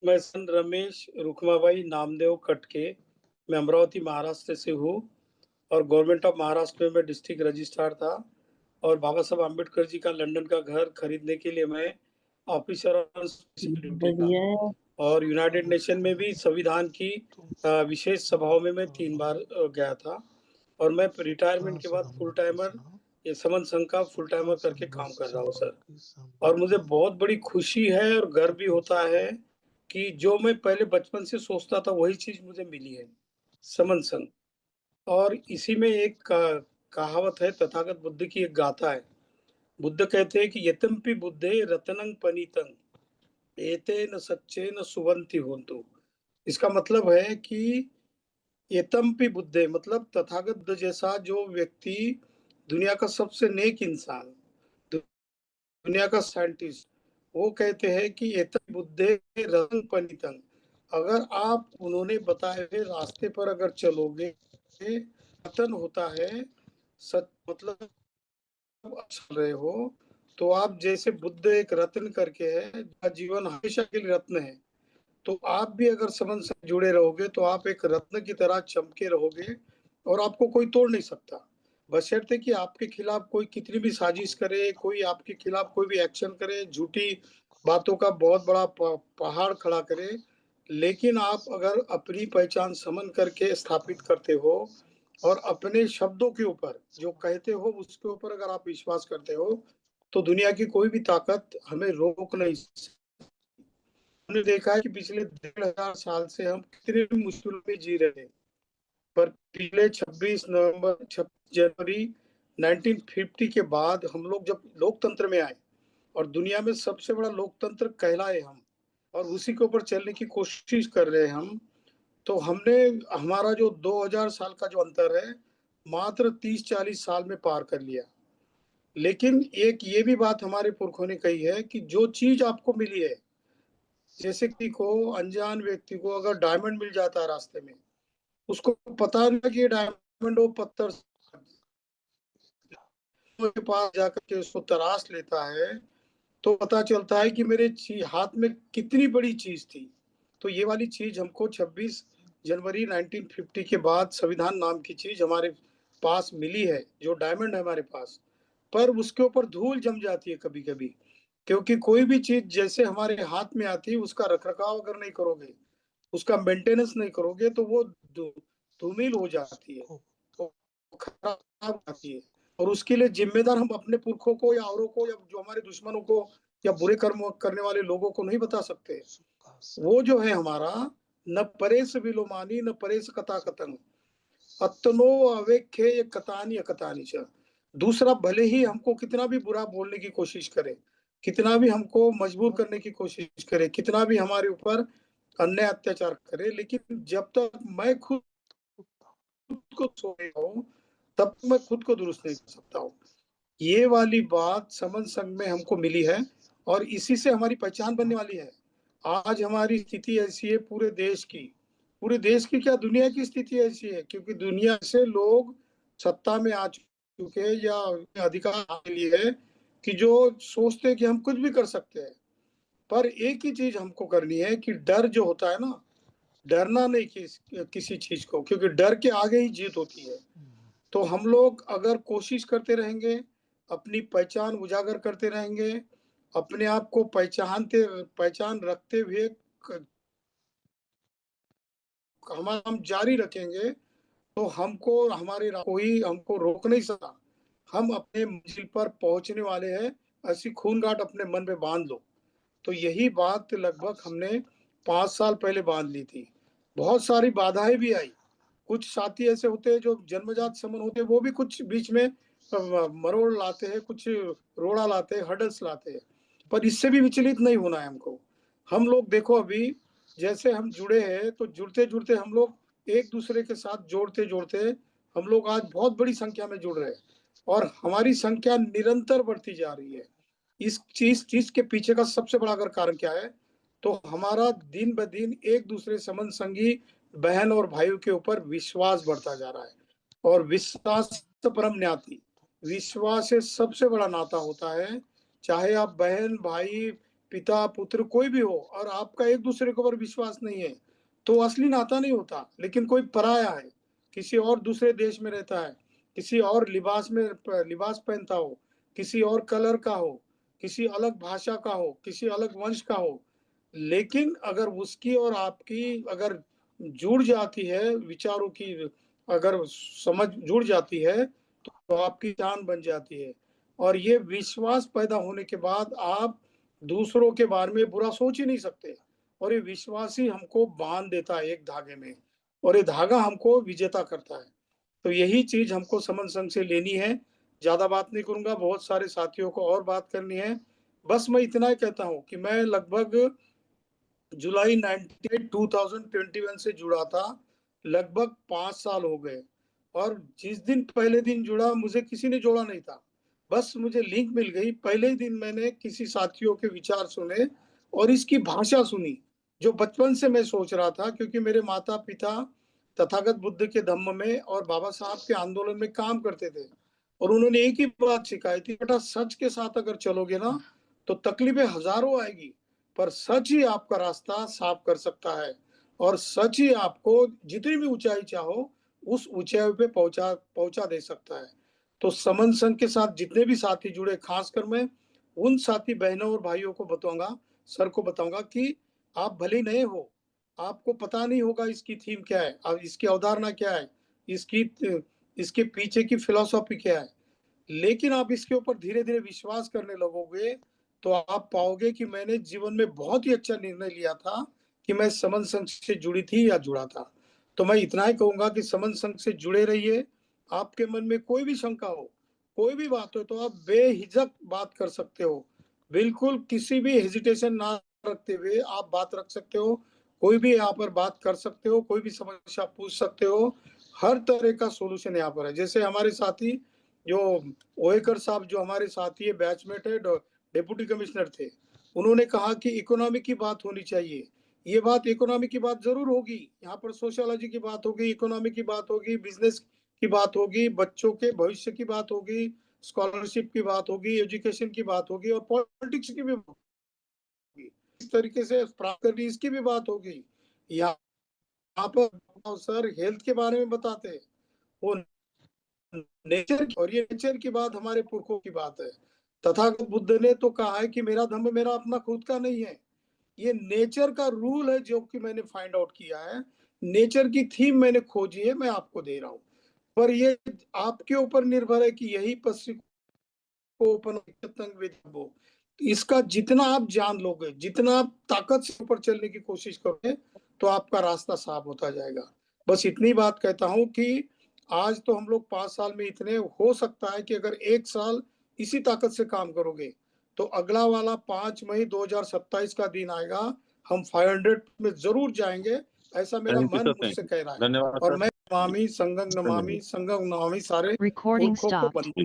मैं सन रमेश रुखमाबाई नामदेव कटके, मैं अमरावती महाराष्ट्र से हूँ और गवर्नमेंट ऑफ महाराष्ट्र में मैं डिस्ट्रिक्ट रजिस्ट्रार था। और बाबा साहब आम्बेडकर जी का लंदन का घर खरीदने के लिए मैं ऑफिसर ऑन स्पेशल ड्यूटी था। बढ़िया है। और यूनाइटेड नेशन में भी संविधान की विशेष सभाओं में मैं 3 बार गया था। और मैं रिटायरमेंट के बाद फुल टाइमर ये समन संघ का फुल टाइमर करके काम कर रहा हूँ सर। और मुझे बहुत बड़ी खुशी है और गर्व भी होता है कि जो मैं पहले बचपन से सोचता था वही चीज मुझे मिली है, समन संघ। और इसी में एक कहावत है, तथागत बुद्ध की एक गाथा है। बुद्ध कहते हैं कि यतम्पि बुद्धे रतनं पनीतं एतेन सच्चेन सुवंति होन्तु। इसका मतलब है कि एतम्पि बुद्धे मतलब तथागत बुद्ध जैसा जो व्यक्ति, दुनिया का सबसे नेक इंसान, दुनिया का साइंटिस्ट, वो कहते हैं कि एतम बुद्धे रतन पनितंग। अगर आप उन्होंने बताए हुए रास्ते पर अगर चलोगे, रतन होता है सच, मतलब आप चल रहे हो तो आप जैसे बुद्ध एक रत्न करके है, जीवन हमेशा के लिए रत्न है। तो आप भी अगर संबंध से जुड़े रहोगे तो आप एक रत्न की तरह चमके रहोगे और आपको कोई तोड़ नहीं सकता। बशर्ते कि आपके खिलाफ कोई कितनी भी साजिश करे, कोई आपके खिलाफ कोई भी एक्शन करे, झूठी बातों का बहुत बड़ा पहाड़ खड़ा करे, लेकिन आप अगर अपनी पहचान समन करके स्थापित करते हो और अपने शब्दों के ऊपर जो कहते हो उसके ऊपर अगर आप विश्वास करते हो, तो दुनिया की कोई भी ताकत हमें रोक नहीं सकती। हमने देखा है कि पिछले 1500 साल से हम कितनी मुश्किलों में जी रहे हैं, पर पिछले 26 जनवरी 1950 के बाद हम लोग जब लोकतंत्र में आए और दुनिया में सबसे बड़ा लोकतंत्र कहलाए हम, और उसी के ऊपर चलने की कोशिश कर रहे हैं हम, तो हमने हमारा जो 2000 साल का जो अंतर है मात्र 30-40 साल में पार कर लिया। लेकिन एक ये भी बात हमारे पुरखों ने कही है कि जो चीज आपको मिली है, जैसे कि को अनजान व्यक्ति को अगर डायमंड मिल जाता है रास्ते में, उसको पता नहीं कि ये डायमंड वो पत्थर के पास जाकर के उसको तराश लेता है, तो पता चलता है कि मेरे हाथ में कितनी बड़ी चीज थी। तो ये वाली चीज हमको 26 जनवरी 1950 के बाद संविधान नाम की चीज हमारे पास मिली है, जो डायमंड है हमारे पास। पर उसके ऊपर धूल जम जाती है कभी कभी, क्योंकि कोई भी चीज जैसे हमारे हाथ में आती है उसका रखरखाव अगर नहीं करोगे, उसका मेंटेनेंस नहीं करोगे, तो वो धूमिल हो जाती है, तो खराब हो जाती है। और उसके लिए जिम्मेदार हम अपने पुरखों को या औरों को या जो हमारे दुश्मनों को या बुरे कर्म करने वाले लोगों को नहीं बता सकते। वो जो है हमारा, न परेश विलोमानी न परेश कथा कथन अतनो अवेख्य कतानी अकतानी च। दूसरा भले ही हमको कितना भी बुरा बोलने की कोशिश करे, कितना भी हमको मजबूर करने की कोशिश करे, कितना भी हमारे ऊपर अन्याय अत्याचार करे, लेकिन जब तक मैं खुद को सो रहा हूँ तब मैं खुद को दुरुस्त नहीं कर सकता हूँ। ये वाली बात समन संघ में हमको मिली है और इसी से हमारी पहचान बनने वाली है। आज हमारी स्थिति ऐसी है पूरे देश की, पूरे देश की क्या दुनिया की स्थिति ऐसी है, क्योंकि दुनिया से लोग सत्ता में आ चुके हैं या अधिकार के लिए है कि जो सोचते हैं कि हम कुछ भी कर सकते हैं। पर एक ही चीज हमको करनी है कि डर जो होता है ना, डरना नहीं किसी चीज को, क्योंकि डर के आगे ही जीत होती है। तो हम लोग अगर कोशिश करते रहेंगे, अपनी पहचान उजागर करते रहेंगे, अपने आप को पहचान रखते हुए हमारा हम जारी रखेंगे, तो हमको हमारे कोई हमको रोक नहीं सकता। हम अपने मंजिल पर पहुंचने वाले हैं, ऐसी खून गांठ अपने मन में बांध लो। तो यही बात लगभग हमने 5 साल पहले बांध ली थी। बहुत सारी बाधाएं भी आई, कुछ साथी ऐसे होते हैं जो जन्मजात समन होते हैं, वो भी कुछ बीच में मरोड़ लाते हैं, कुछ रोड़ा लाते हैं, हर्डल्स लाते हैं। पर इससे भी विचलित नहीं होना है हमको। हम लोग देखो अभी जैसे हम जुड़े हैं, तो जुड़ते जुड़ते हम लोग एक दूसरे के साथ जोड़ते जोड़ते हम लोग आज बहुत बड़ी संख्या में जुड़ रहे हैं और हमारी संख्या निरंतर बढ़ती जा रही है। इस चीज के पीछे का सबसे बड़ा अगर कारण क्या है, तो हमारा दिन ब दिन एक दूसरे समन संगी बहन और भाइयों के ऊपर विश्वास बढ़ता जा रहा है। और विश्वास परम न्याति, विश्वास से सबसे बड़ा नाता होता है। चाहे आप बहन भाई पिता पुत्र कोई भी हो और आपका एक दूसरे के ऊपर विश्वास नहीं है, तो असली नाता नहीं होता। लेकिन कोई पराया है, किसी और दूसरे देश में रहता है, किसी और लिबास पहनता हो, किसी और कलर का हो, किसी अलग भाषा का हो, किसी अलग वंश का हो, लेकिन अगर उसकी और आपकी अगर जुड़ जाती है, विचारों की अगर समझ जुड़ जाती है, तो आपकी जान बन जाती है। और ये विश्वास पैदा होने के बाद आप दूसरों के बारे में बुरा सोच ही नहीं सकते। और ये विश्वास ही हमको बांध देता है एक धागे में, और ये धागा हमको विजेता करता है। तो यही चीज हमको समन संघ से लेनी है। ज्यादा बात नहीं करूंगा, बहुत सारे साथियों को और बात करनी है। बस मैं इतना ही कहता हूँ कि मैं लगभग जुलाई 98 2021 से जुड़ा था। लगभग 5 साल हो गए, और जिस दिन पहले दिन जुड़ा, मुझे किसी ने जोड़ा नहीं था, बस मुझे लिंक मिल गई। पहले ही दिन मैंने किसी साथियों के विचार सुने और इसकी भाषा सुनी, जो बचपन से मैं सोच रहा था, क्योंकि मेरे माता पिता तथागत बुद्ध के धम्म में और बाबा साहब के आंदोलन में काम करते थे। और उन्होंने एक ही बात सिखाई थी, बेटा सच के साथ अगर चलोगे ना, तो तकलीफें हजारों आएगी, पर सच ही आपका रास्ता साफ कर सकता है। और सच ही आपको जितनी भी ऊंचाई चाहो उस ऊंचाई पे पहुंचा पहुंचा दे सकता है। तो समन संघ के साथ जितने भी साथी जुड़े, खासकर मैं उन साथी बहनों और भाइयों को बताऊंगा, सर को बताऊंगा कि आप भले नए हो, आपको पता नहीं होगा इसकी थीम क्या है, अब इसकी अवधारणा क्या है, इसकी इसके पीछे की फिलॉसफी क्या है, लेकिन आप इसके ऊपर धीरे धीरे विश्वास करने लगोगे, तो आप पाओगे कि मैंने जीवन में बहुत ही अच्छा निर्णय लिया था कि मैं समन संघ से जुड़ी थी या जुड़ा था। तो मैं इतना ही कहूंगा कि समन संघ से जुड़े रहिए। आपके मन में कोई भी शंका हो, कोई भी बात हो, तो आप बेहिचक बात कर सकते हो। बिल्कुल किसी भी हेजिटेशन ना रखते हुए आप बात रख सकते हो। कोई भी यहाँ पर बात कर सकते हो, कोई भी समस्या पूछ सकते हो। हर तरह का सोल्यूशन यहाँ पर है। जैसे हमारे साथी जो ओएकर साहब, जो हमारे साथी है, बैचमेट है, डिप्टी कमिश्नर थे, उन्होंने कहा कि इकोनॉमी की बात होनी चाहिए। ये बात इकोनॉमी की बात जरूर होगी, यहाँ पर सोशियोलॉजी की बात होगी, इकोनॉमी की बात होगी, बिजनेस की बात होगी, बच्चों के भविष्य की बात होगी, स्कॉलरशिप की बात होगी, एजुकेशन की बात होगी, और पॉलिटिक्स की भी होगी। इस तरीके से प्राप्त करनी, इसकी भी बात होगी। यहाँ पर सर हेल्थ के बारे में बताते हैं, वो नेचर की, और ये नेचर की बात हमारे पुरखों की बात है। तथागत बुद्ध ने तो कहा है कि मेरा धम्म मेरा अपना खुद का नहीं है, ये नेचर का रूल है, जो कि मैंने फाइंड आउट किया है। नेचर की थीम मैंने खोजी है, मैं आपको दे रहा हूँ। पर ये आपके ऊपर निर्भर है कि यही पश्चिम को ओपन हो। इसका जितना आप जान लोगे, जितना आप ताकत से ऊपर चलने की कोशिश करोगे, तो आपका रास्ता साफ होता जाएगा। बस इतनी बात कहता हूं कि आज तो हम लोग 5 साल में इतने, हो सकता है कि अगर 1 साल इसी ताकत से काम करोगे, तो अगला वाला 5 मई 2027 का दिन आएगा, हम 500 में जरूर जाएंगे, ऐसा मेरा थैंक यू मन सर, मुझसे कह रहा है। धन्यवाद और सर, मैं नमामि संगम नमामि संगम नमामि सारे Recording पुरखों को stopped. बंदे